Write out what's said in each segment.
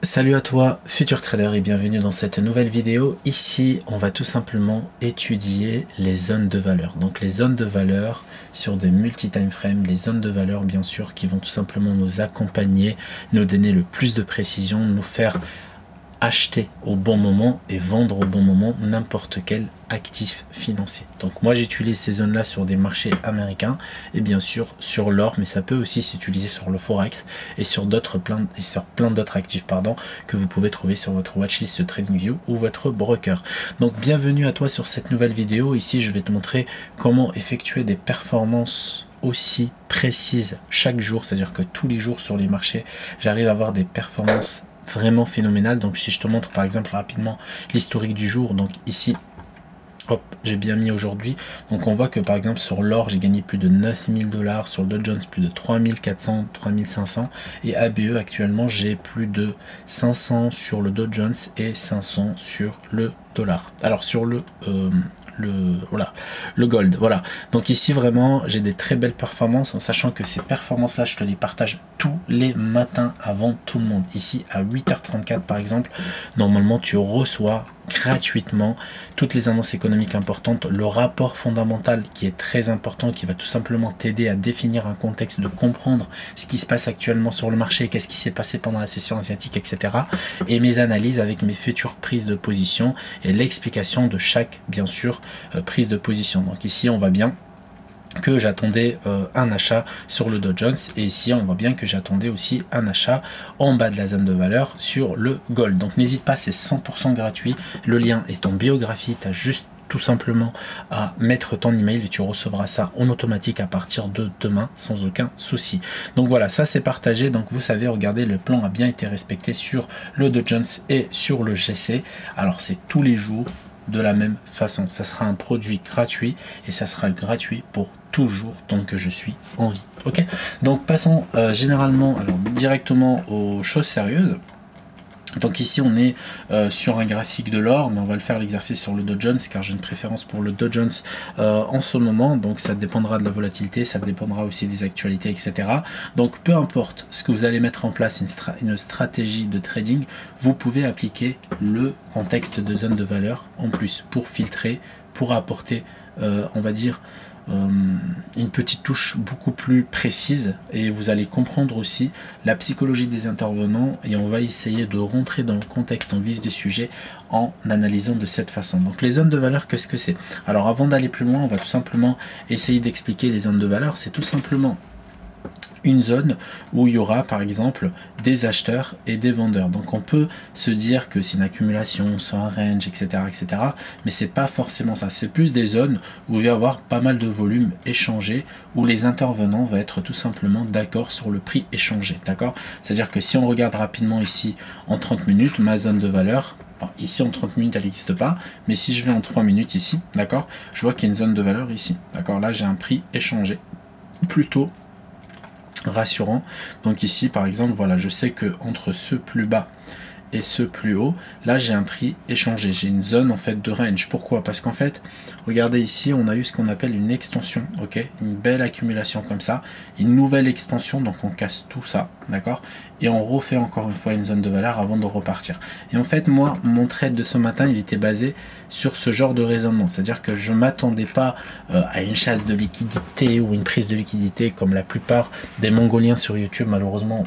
Salut à toi futur trader et bienvenue dans cette nouvelle vidéo. Ici on va tout simplement étudier les zones de valeur. Donc les zones de valeur sur des multi-time frames, les zones de valeur bien sûr qui vont tout simplement nous accompagner, nous donner le plus de précision, nous faire acheter au bon moment et vendre au bon moment n'importe quel actif financier. Donc moi j'utilise ces zones là sur des marchés américains et bien sûr sur l'or, mais ça peut aussi s'utiliser sur le forex et sur plein d'autres actifs que vous pouvez trouver sur votre watchlist TradingView ou votre broker. Donc bienvenue à toi sur cette nouvelle vidéo. Ici je vais te montrer comment effectuer des performances aussi précises chaque jour, c'est à dire que tous les jours sur les marchés j'arrive à avoir des performances vraiment phénoménal. Donc si je te montre par exemple rapidement l'historique du jour, donc ici hop, j'ai bien mis aujourd'hui, donc on voit que par exemple sur l'or j'ai gagné plus de 9000 $, sur le Dow Jones plus de 3400, 3500 et ABE actuellement j'ai plus de 500 sur le Dow Jones et 500 sur le dollar. Alors sur le gold, voilà. Donc ici vraiment j'ai des très belles performances en sachant que ces performances là je te les partage tous les matins avant tout le monde. Ici à 8h34 par exemple, normalement tu reçois gratuitement toutes les annonces économiques importantes, le rapport fondamental qui est très important, qui va tout simplement t'aider à définir un contexte, de comprendre ce qui se passe actuellement sur le marché, qu'est-ce qui s'est passé pendant la session asiatique, etc. Et mes analyses avec mes futures prises de position et l'explication de chaque, bien sûr, prise de position. Donc ici on voit bien que j'attendais un achat sur le Dow Jones et ici on voit bien que j'attendais aussi un achat en bas de la zone de valeur sur le gold. Donc n'hésite pas, c'est 100% gratuit, le lien est en biographie, tu as juste tout simplement à mettre ton email et tu recevras ça en automatique à partir de demain sans aucun souci. Donc voilà, ça c'est partagé. Donc vous savez, regardez, le plan a bien été respecté sur le Dow Jones et sur le GC. Alors c'est tous les jours de la même façon, ça sera un produit gratuit et ça sera gratuit pour toujours tant que je suis en vie. Ok, donc passons généralement alors directement aux choses sérieuses. Donc ici on est sur un graphique de l'or, mais on va le faire l'exercice sur le Dow Jones car j'ai une préférence pour le Dow Jones en ce moment. Donc ça dépendra de la volatilité, ça dépendra aussi des actualités, etc. Donc peu importe ce que vous allez mettre en place, une stratégie de trading, vous pouvez appliquer le contexte de zone de valeur en plus pour filtrer, pour apporter on va dire une petite touche beaucoup plus précise et vous allez comprendre aussi la psychologie des intervenants et on va essayer de rentrer dans le contexte en vif des sujets en analysant de cette façon. Donc les zones de valeur, qu'est-ce que c'est? Alors avant d'aller plus loin, on va tout simplement essayer d'expliquer les zones de valeur. C'est tout simplement une zone où il y aura par exemple des acheteurs et des vendeurs. Donc on peut se dire que c'est une accumulation, c'est un range, etc. etc. mais c'est pas forcément ça. C'est plus des zones où il va y avoir pas mal de volume échangé, où les intervenants vont être tout simplement d'accord sur le prix échangé. D'accord? C'est-à-dire que si on regarde rapidement ici en 30 minutes, ma zone de valeur, ici en 30 minutes elle n'existe pas, mais si je vais en 3 minutes ici, d'accord, je vois qu'il y a une zone de valeur ici. D'accord, là j'ai un prix échangé plutôt rassurant. Donc ici par exemple, voilà, je sais que entre ce plus bas et ce plus haut, là j'ai un prix échangé, j'ai une zone en fait de range. Pourquoi? Parce qu'en fait, regardez ici, on a eu ce qu'on appelle une extension, ok, une belle accumulation comme ça, une nouvelle expansion, donc on casse tout ça, d'accord, et on refait encore une fois une zone de valeur avant de repartir. Et en fait moi, mon trade de ce matin, il était basé sur ce genre de raisonnement, c'est à dire que je m'attendais pas à une chasse de liquidité ou une prise de liquidité comme la plupart des Mongoliens sur YouTube malheureusement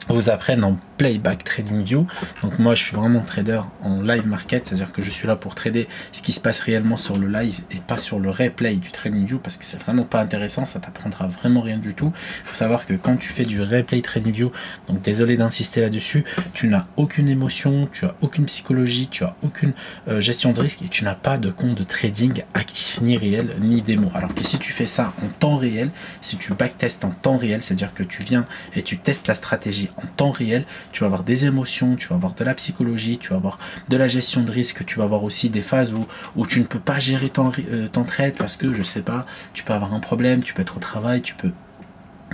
vous apprennent en playback TradingView. Donc moi je suis vraiment trader en live market, c'est à dire que je suis là pour trader ce qui se passe réellement sur le live et pas sur le replay du TradingView parce que c'est vraiment pas intéressant, ça t'apprendra vraiment rien du tout. Il faut savoir que quand tu fais du replay TradingView, donc désolé d'insister là-dessus, tu n'as aucune émotion, tu as aucune psychologie, tu as aucune gestion de risque et tu n'as pas de compte de trading actif ni réel ni démo. Alors que si tu fais ça en temps réel, si tu backtestes en temps réel, c'est à dire que tu viens et tu testes la stratégie en temps réel, tu vas avoir des émotions, tu vas avoir de la psychologie, tu vas avoir de la gestion de risque, tu vas avoir aussi des phases où tu ne peux pas gérer ton trade parce que je sais pas, tu peux avoir un problème, tu peux être au travail, tu peux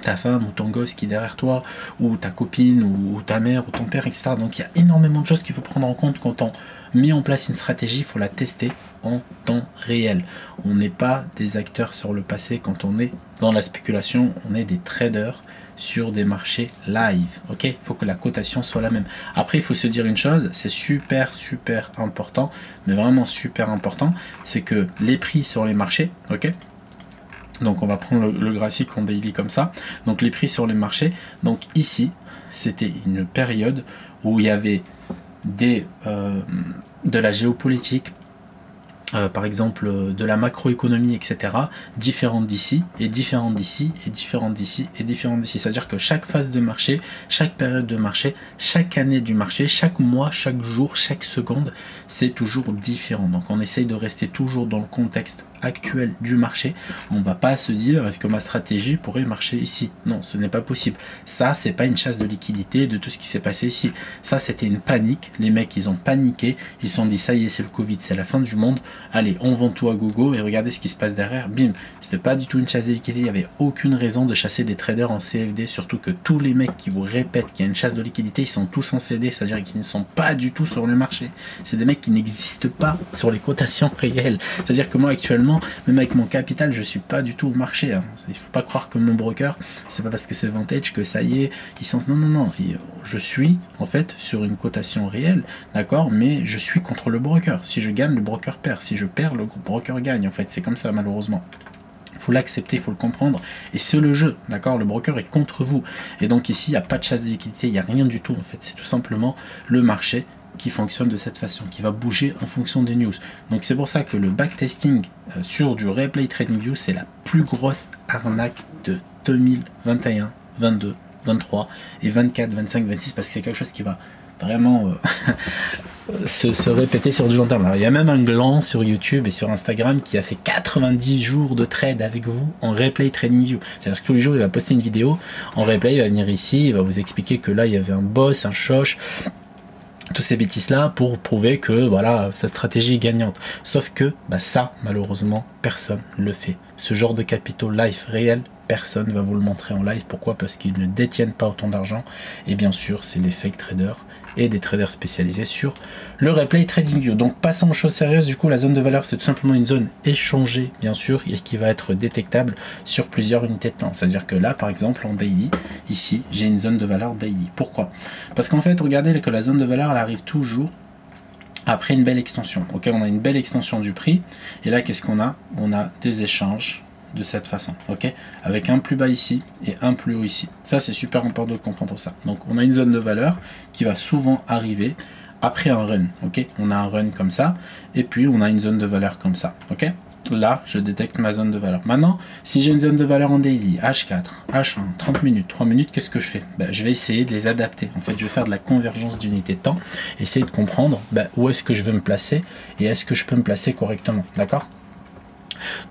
ta femme ou ton gosse qui est derrière toi, ou ta copine, ou ta mère, ou ton père, etc. Donc il y a énormément de choses qu'il faut prendre en compte quand on met en place une stratégie, il faut la tester en temps réel. On n'est pas des acteurs sur le passé quand on est dans la spéculation, on est des traders sur des marchés live. Ok, il faut que la cotation soit la même. Après, il faut se dire une chose, c'est super important, mais vraiment super important, c'est que les prix sur les marchés, ok, donc on va prendre le graphique en daily comme ça, donc les prix sur les marchés, donc ici c'était une période où il y avait de la géopolitique, par exemple de la macroéconomie, etc., différentes d'ici, et différentes d'ici, et différentes d'ici, et différentes d'ici. C'est-à-dire que chaque phase de marché, chaque période de marché, chaque année du marché, chaque mois, chaque jour, chaque seconde, c'est toujours différent. Donc on essaye de rester toujours dans le contexte actuel du marché. On ne va pas se dire est-ce que ma stratégie pourrait marcher ici. Non, ce n'est pas possible. Ça, c'est pas une chasse de liquidité de tout ce qui s'est passé ici. Ça, c'était une panique. Les mecs, ils ont paniqué. Ils se sont dit ça y est, c'est le Covid, c'est la fin du monde. Allez, on vend tout à gogo et regardez ce qui se passe derrière. Bim, c'était pas du tout une chasse de liquidité. Il n'y avait aucune raison de chasser des traders en CFD. Surtout que tous les mecs qui vous répètent qu'il y a une chasse de liquidité, ils sont tous en CD, c'est-à-dire qu'ils ne sont pas du tout sur le marché. C'est des mecs qui n'existent pas sur les cotations réelles. C'est-à-dire que moi, actuellement, même avec mon capital, je suis pas du tout au marché. Hein. Il faut pas croire que mon broker, c'est pas parce que c'est Vantage que ça y est, ils sont... Non. Je suis en fait sur une cotation réelle, d'accord, mais je suis contre le broker. Si je gagne, le broker perd. Si je perds, le broker gagne. En fait, c'est comme ça malheureusement. Il faut l'accepter, il faut le comprendre. Et c'est le jeu, d'accord. Le broker est contre vous. Et donc ici, il n'y a pas de chasse de liquidité, il n'y a rien du tout. En fait, c'est tout simplement le marché qui fonctionne de cette façon, qui va bouger en fonction des news. Donc c'est pour ça que le backtesting sur du replay TradingView, c'est la plus grosse arnaque de 2021, 22, 23 et 24, 25, 26, parce que c'est quelque chose qui va vraiment se répéter sur du long terme. Alors, il y a même un gland sur YouTube et sur Instagram qui a fait 90 jours de trade avec vous en replay TradingView. C'est-à-dire que tous les jours, il va poster une vidéo en replay, il va venir ici, il va vous expliquer que là, il y avait un boss, un shosh, tous ces bêtises là pour prouver que voilà sa stratégie est gagnante. Sauf que ça malheureusement personne le fait. Ce genre de capitaux live réel, personne va vous le montrer en live. Pourquoi? Parce qu'ils ne détiennent pas autant d'argent. Et bien sûr c'est des fake traders et des traders spécialisés sur le replay TradingView. Donc passons aux choses sérieuses. Du coup la zone de valeur c'est tout simplement une zone échangée bien sûr et qui va être détectable sur plusieurs unités de temps. C'est à dire que là par exemple en daily, ici j'ai une zone de valeur daily. Pourquoi? Parce qu'en fait regardez que la zone de valeur elle arrive toujours après une belle extension. Ok, on a une belle extension du prix et là qu'est-ce qu'on a? On a des échanges de cette façon, ok, avec un plus bas ici et un plus haut ici. Ça c'est super important de comprendre ça. Donc on a une zone de valeur qui va souvent arriver après un run, ok, on a un run comme ça et puis on a une zone de valeur comme ça, ok. Là je détecte ma zone de valeur. Maintenant si j'ai une zone de valeur en daily, H4, H1, 30 minutes, 3 minutes, qu'est-ce que je fais? Je vais essayer de les adapter. En fait je vais faire de la convergence d'unités de temps, essayer de comprendre où est-ce que je veux me placer et est-ce que je peux me placer correctement, d'accord.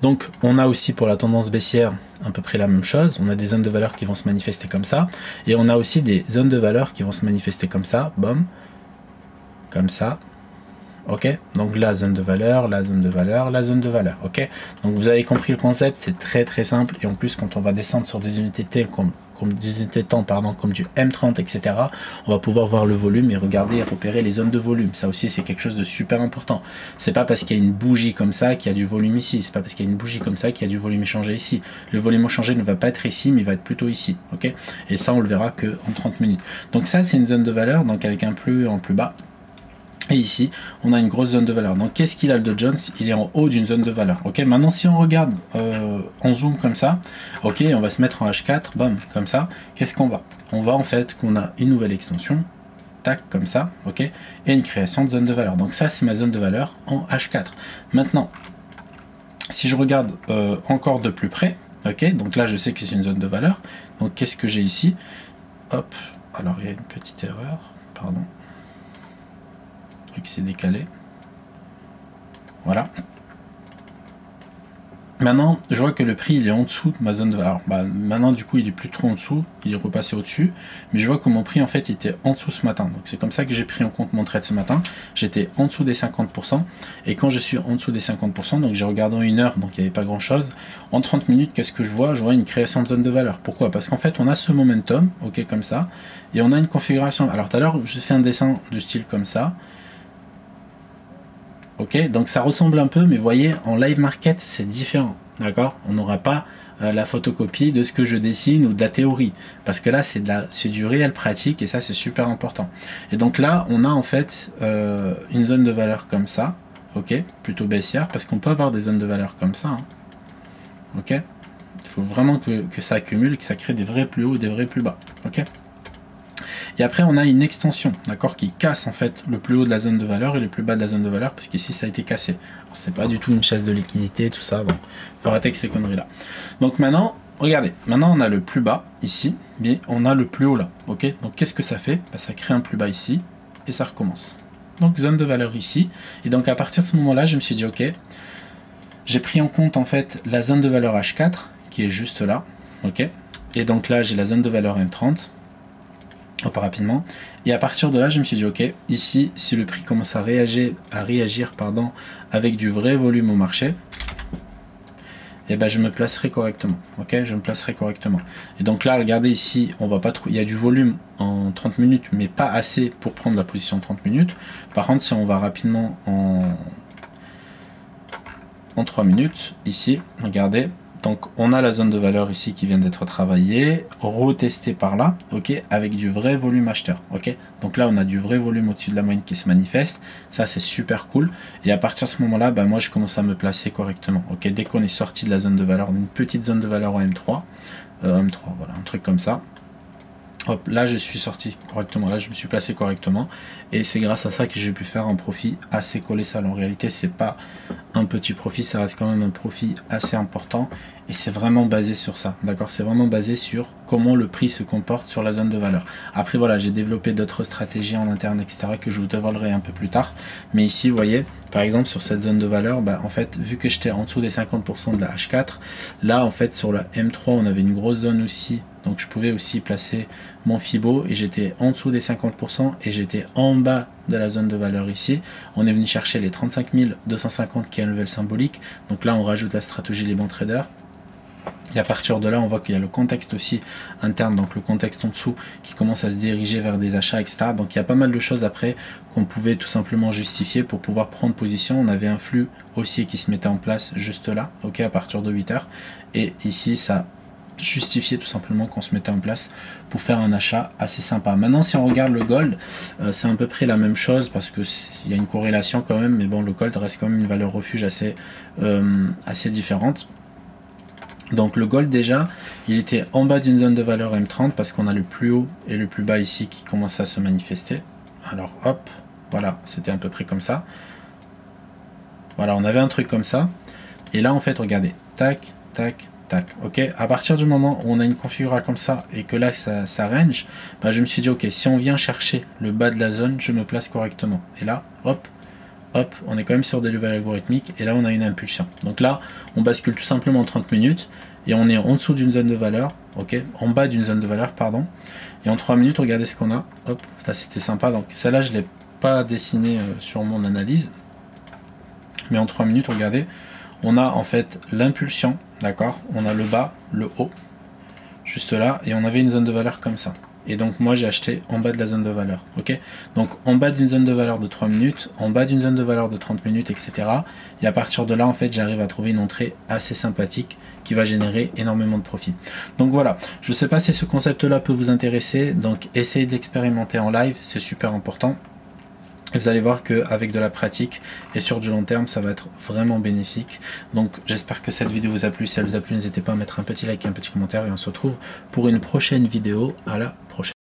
Donc on a aussi pour la tendance baissière à peu près la même chose, on a des zones de valeur qui vont se manifester comme ça, et on a aussi des zones de valeur qui vont se manifester comme ça, boum, comme ça, ok, donc la zone de valeur, la zone de valeur, la zone de valeur, ok, donc vous avez compris le concept, c'est très simple, et en plus quand on va descendre sur des unités de temps comme des unités de temps, pardon, comme du M30, etc., on va pouvoir voir le volume et regarder et repérer les zones de volume. Ça aussi, c'est quelque chose de super important. C'est pas parce qu'il y a une bougie comme ça qu'il y a du volume ici. C'est pas parce qu'il y a une bougie comme ça qu'il y a du volume échangé ici. Le volume échangé ne va pas être ici, mais il va être plutôt ici. Ok. Et ça, on le verra que en 30 minutes. Donc ça, c'est une zone de valeur, donc avec un plus en plus bas. Et ici, on a une grosse zone de valeur. Donc, qu'est-ce qu'il a le Dow Jones? Il est en haut d'une zone de valeur. Ok, maintenant, si on regarde en zoom comme ça, ok, on va se mettre en H4, bam, comme ça. Qu'est-ce qu'on va? On va en fait qu'on a une nouvelle extension, tac, comme ça, ok, et une création de zone de valeur. Donc, ça, c'est ma zone de valeur en H4. Maintenant, si je regarde encore de plus près, ok, donc là, je sais que c'est une zone de valeur. Donc, qu'est-ce que j'ai ici? Hop, alors il y a une petite erreur, pardon. Qui s'est décalé. Voilà. Maintenant, je vois que le prix il est en dessous de ma zone de valeur. Maintenant, du coup, il est plus trop en dessous, il est repassé au-dessus. Mais je vois que mon prix, en fait, était en dessous ce matin. Donc, c'est comme ça que j'ai pris en compte mon trade ce matin. J'étais en dessous des 50%. Et quand je suis en dessous des 50%, donc j'ai regardé en 1 heure, donc il n'y avait pas grand-chose. En 30 minutes, qu'est-ce que je vois? Je vois une création de zone de valeur. Pourquoi? Parce qu'en fait, on a ce momentum, ok, comme ça. Et on a une configuration. Alors, tout à l'heure, je fais un dessin du style comme ça. Ok, donc ça ressemble un peu, mais vous voyez, en live market, c'est différent, d'accord? On n'aura pas la photocopie de ce que je dessine ou de la théorie. Parce que là, c'est du réel pratique et ça, c'est super important. Et donc là, on a en fait une zone de valeur comme ça, ok, plutôt baissière, parce qu'on peut avoir des zones de valeur comme ça, hein. Ok, il faut vraiment que ça accumule, que ça crée des vrais plus hauts, des vrais plus bas, ok. Et après, on a une extension, d'accord, qui casse en fait le plus haut de la zone de valeur et le plus bas de la zone de valeur, parce qu'ici, ça a été cassé. C'est pas du tout une chasse de liquidité, tout ça, donc faut arrêter avec ces conneries-là. Donc maintenant, regardez, maintenant on a le plus bas ici, mais on a le plus haut là, ok. Donc qu'est-ce que ça fait? Bah, ça crée un plus bas ici, et ça recommence. Donc zone de valeur ici, et donc à partir de ce moment-là, je me suis dit, ok, j'ai pris en compte en fait la zone de valeur H4, qui est juste là, ok. Et donc là, j'ai la zone de valeur M30, pas rapidement, et à partir de là je me suis dit ok, ici si le prix commence à réagir pardon, avec du vrai volume au marché, et ben je me placerai correctement, ok, je me placerai correctement. Et donc là regardez ici, on va pas trop, il y a du volume en 30 minutes mais pas assez pour prendre la position 30 minutes. Par contre si on va rapidement en 3 minutes ici, regardez. Donc on a la zone de valeur ici qui vient d'être travaillée, retestée par là, ok, avec du vrai volume acheteur, ok. Donc là on a du vrai volume au-dessus de la moyenne qui se manifeste, ça c'est super cool. Et à partir de ce moment-là, bah, moi je commence à me placer correctement, ok. Dès qu'on est sorti de la zone de valeur, d'une petite zone de valeur en M3, voilà, un truc comme ça. Hop, là je suis sorti correctement, là je me suis placé correctement et c'est grâce à ça que j'ai pu faire un profit assez colossal. En réalité c'est pas un petit profit, ça reste quand même un profit assez important et c'est vraiment basé sur ça, d'accord, c'est vraiment basé sur comment le prix se comporte sur la zone de valeur. Après voilà, j'ai développé d'autres stratégies en interne etc que je vous dévoilerai un peu plus tard, mais ici vous voyez par exemple sur cette zone de valeur, bah, en fait vu que j'étais en dessous des 50% de la H4, là en fait sur la M3 on avait une grosse zone aussi. Donc je pouvais aussi placer mon Fibo et j'étais en dessous des 50% et j'étais en bas de la zone de valeur ici. On est venu chercher les 35 250 qui est un level symbolique. Donc là on rajoute la stratégie les bons traders. Et à partir de là on voit qu'il y a le contexte aussi interne, donc le contexte en dessous qui commence à se diriger vers des achats etc. Donc il y a pas mal de choses après qu'on pouvait tout simplement justifier pour pouvoir prendre position. On avait un flux haussier qui se mettait en place juste là, ok, à partir de 8 heures. Et ici ça justifier tout simplement qu'on se mettait en place pour faire un achat assez sympa. Maintenant si on regarde le gold, c'est à peu près la même chose parce que il y a une corrélation quand même, mais bon le gold reste quand même une valeur refuge assez différente. Donc le gold déjà il était en bas d'une zone de valeur M30 parce qu'on a le plus haut et le plus bas ici qui commence à se manifester. Alors hop, voilà, c'était à peu près comme ça. Voilà, on avait un truc comme ça et là en fait regardez, tac tac tac, ok, à partir du moment où on a une configuration comme ça et que là ça range, bah, je me suis dit ok, si on vient chercher le bas de la zone, je me place correctement. Et là, hop, hop, on est quand même sur des levels algorithmiques et là on a une impulsion. Donc là, on bascule tout simplement en 30 minutes et on est en dessous d'une zone de valeur, ok, en bas d'une zone de valeur, pardon. Et en 3 minutes, regardez ce qu'on a, hop, là c'était sympa. Donc celle-là, je ne l'ai pas dessiné sur mon analyse, mais en 3 minutes, regardez, on a en fait l'impulsion, d'accord, on a le bas, le haut, juste là, et on avait une zone de valeur comme ça. Et donc moi j'ai acheté en bas de la zone de valeur, ok. Donc en bas d'une zone de valeur de 3 minutes, en bas d'une zone de valeur de 30 minutes, etc. Et à partir de là, en fait, j'arrive à trouver une entrée assez sympathique qui va générer énormément de profit. Donc voilà, je ne sais pas si ce concept-là peut vous intéresser, donc essayez de l'expérimenter en live, c'est super important. Et vous allez voir qu'avec de la pratique et sur du long terme, ça va être vraiment bénéfique. Donc j'espère que cette vidéo vous a plu. Si elle vous a plu, n'hésitez pas à mettre un petit like et un petit commentaire. Et on se retrouve pour une prochaine vidéo. À la prochaine.